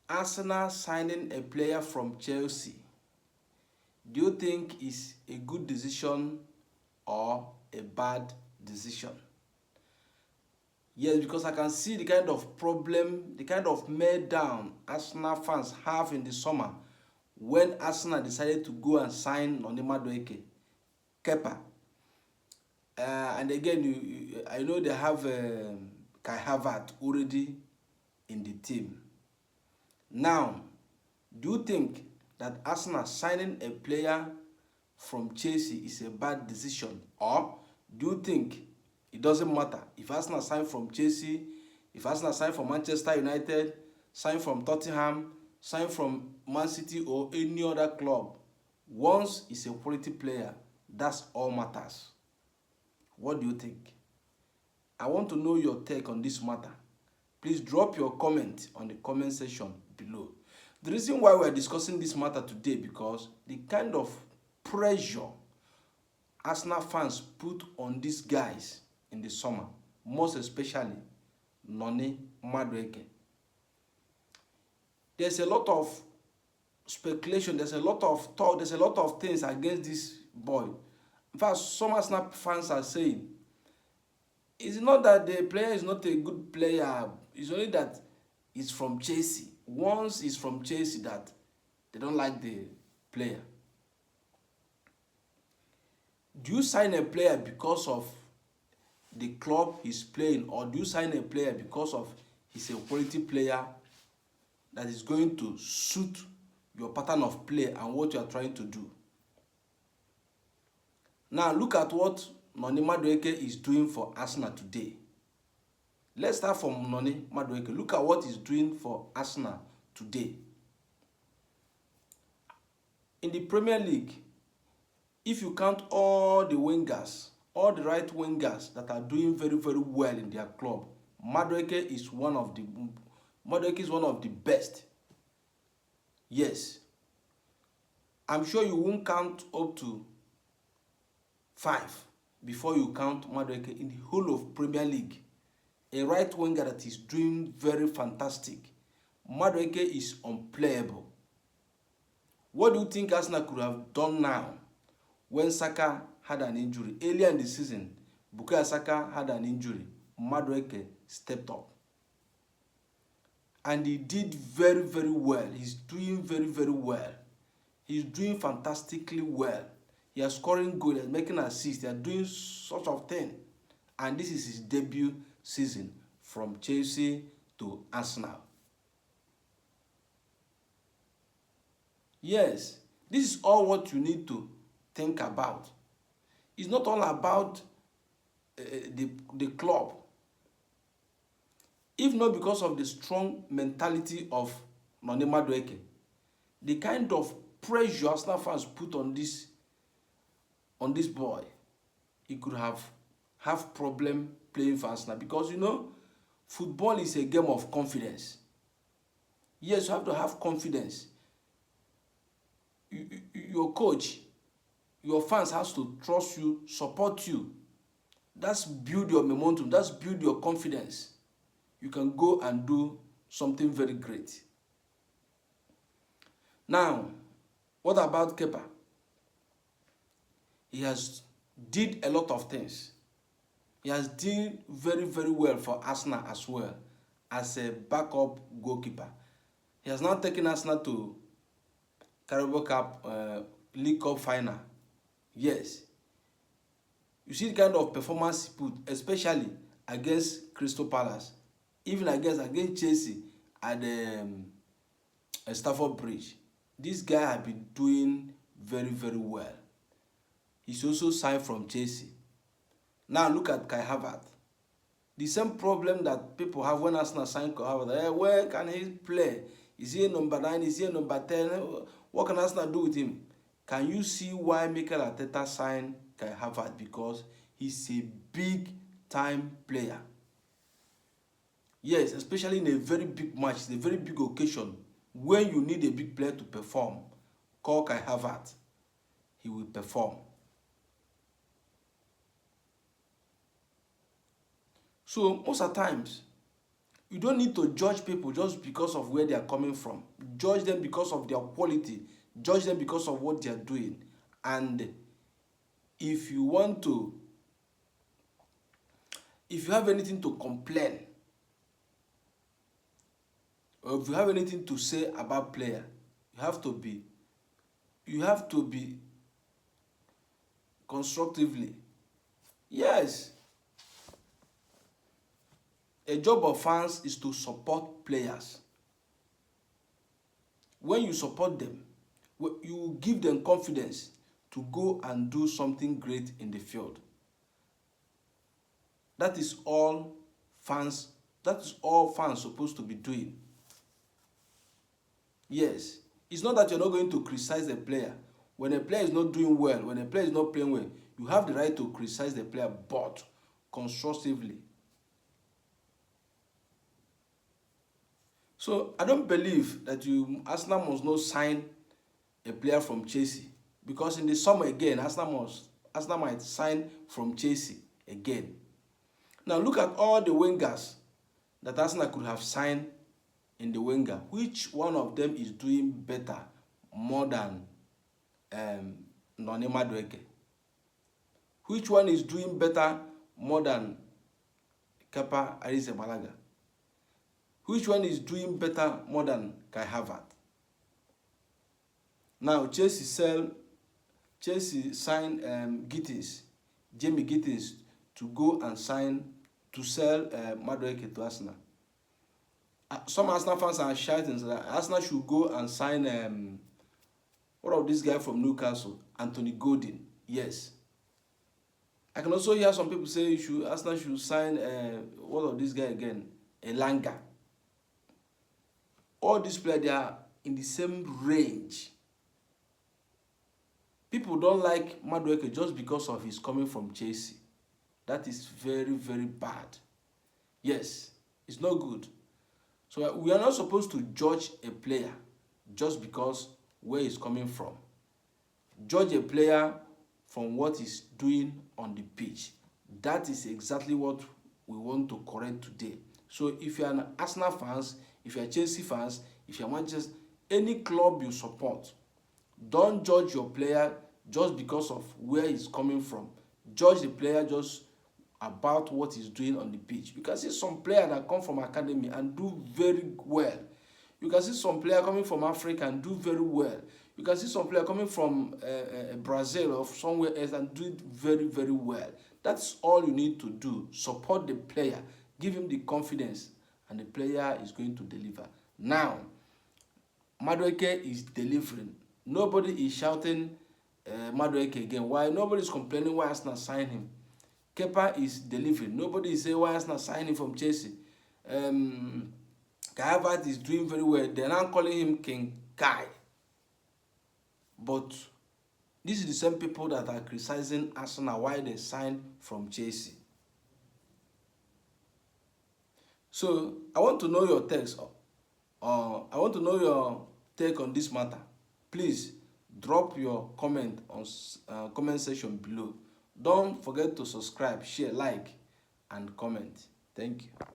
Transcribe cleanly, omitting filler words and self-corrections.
Arsenal signing a player from Chelsea, do you think is a good decision or a bad decision? Yes, because I can see the kind of problem, the kind of meltdown Arsenal fans have in the summer when Arsenal decided to go and sign Noni Madueke, Kepa. And again, I know they have Kai Havertz already in the team. Now, do you think that Arsenal signing a player from Chelsea is a bad decision? Or do you think it doesn't matter if Arsenal sign from Chelsea, if Arsenal sign from Manchester United, sign from Tottenham, sign from Man City or any other club, once it's a quality player, that's all matters? What do you think? I want to know your take on this matter. Please drop your comment on the comment section below. The reason why we are discussing this matter today because the kind of pressure Arsenal fans put on these guys in the summer, most especially Noni Madueke. There's a lot of speculation, there's a lot of talk, there's a lot of things against this boy. In fact, some Arsenal fans are saying it's not that the player is not a good player, it's only that he's from Chelsea. Once he's from Chelsea, that they don't like the player. Do you sign a player because of the club he's playing, or do you sign a player because of he's a quality player that is going to suit your pattern of play and what you are trying to do? Now look at what Noni Madueke is doing for Arsenal today. Let's start from Noni Madueke. Look at what he's doing for Arsenal today. In the Premier League, if you count all the wingers, all the right wingers that are doing very, very well in their club, Madueke is one of the best. Yes. I'm sure you won't count up to 5 before you count Madueke in the whole of Premier League. A right winger that is doing very fantastic. Madueke is unplayable. What do you think Arsenal could have done now when Saka had an injury? Earlier in the season, Bukayo Saka had an injury. Madueke stepped up. And he did very, very well. He's doing very, very well. He's doing fantastically well. He is scoring goals, he is making assists, they are doing sort of thing. And this is his debut season from Chelsea to Arsenal. Yes, this is all what you need to think about. It's not all about the club. If not because of the strong mentality of Noni Madueke, the kind of pressure Arsenal fans put on this boy, he could have problem playing for Arsenal, because you know football is a game of confidence. Yes, you have to have confidence. Your coach, your fans has to trust you, support you. That's build your momentum, that's build your confidence. You can go and do something very great. Now, what about Kepa? He has did a lot of things. He has done very, very well for Arsenal as well as a backup goalkeeper. He has now taken Arsenal to Carabao Cup, League Cup final. Yes. You see the kind of performance he put, especially against Crystal Palace, even against Chelsea at Stamford Bridge. This guy has been doing very, very well. He's also signed from Chelsea. Now look at Kai Havertz. The same problem that people have when Arsenal sign Kai Havertz. Where can he play? Is he a number 9? Is he a number 10? What can Arsenal do with him? Can you see why Mikel Arteta signed Kai Havertz? Because he's a big-time player. Yes, especially in a very big match, a very big occasion, when you need a big player to perform, call Kai Havertz. He will perform. So most of the times, You don't need to judge people just because of where they are coming from. Judge them because of their quality. Judge them because of what they are doing. And if you want to, if you have anything to complain, or if you have anything to say about player, you have to be constructively. Yes, a job of fans is to support players. When you support them, you give them confidence to go and do something great in the field. That is all fans, that is all fans supposed to be doing. Yes, it's not that you're not going to criticize the player. When a player is not doing well, when a player is not playing well, you have the right to criticize the player, but constructively. So I don't believe that Arsenal must not sign a player from Chelsea, because in the summer again, Arsenal might sign from Chelsea again. Now look at all the wingers that Arsenal could have signed in the winger. Which one of them is doing better more than Noni Madueke? Which one is doing better more than Kepa Arrizabalaga? Which one is doing better more than Kai Havertz? Now Chelsea signed Jamie Gittins, to go and sell Madueke to Arsenal. Some Arsenal fans are shouting that Arsenal should go and sign what of this guy from Newcastle, Anthony Gordon. Yes. I can also hear some people say Arsenal should sign what of this guy again, Elanga. All these players, they are in the same range. People don't like Madueke just because of his coming from Chelsea. That is very, very bad. Yes, it's not good. So we are not supposed to judge a player just because where he's coming from. Judge a player from what he's doing on the pitch. That is exactly what we want to correct today. So if you are an Arsenal fans, if you are Chelsea fans, if you are Manchester, any club you support, don't judge your player just because of where he's coming from. Judge the player just about what he's doing on the pitch. You can see some players that come from academy and do very well. You can see some player coming from Africa and do very well. You can see some player coming from Brazil or somewhere else and do it very, very well. That's all you need to do. Support the player. Give him the confidence, and the player is going to deliver. Now, Madueke is delivering. Nobody is shouting Madueke again. Why? Nobody is complaining why Arsenal signed him. Kepa is delivering. Nobody is saying why Arsenal signed him from Chelsea. Kai Havertz is doing very well. They're now calling him King Kai. But these are the same people that are criticizing Arsenal why they signed from Chelsea. So I want to know your takes. I want to know your take on this matter. Please drop your comment on comment section below. Don't forget to subscribe, share, like, and comment. Thank you.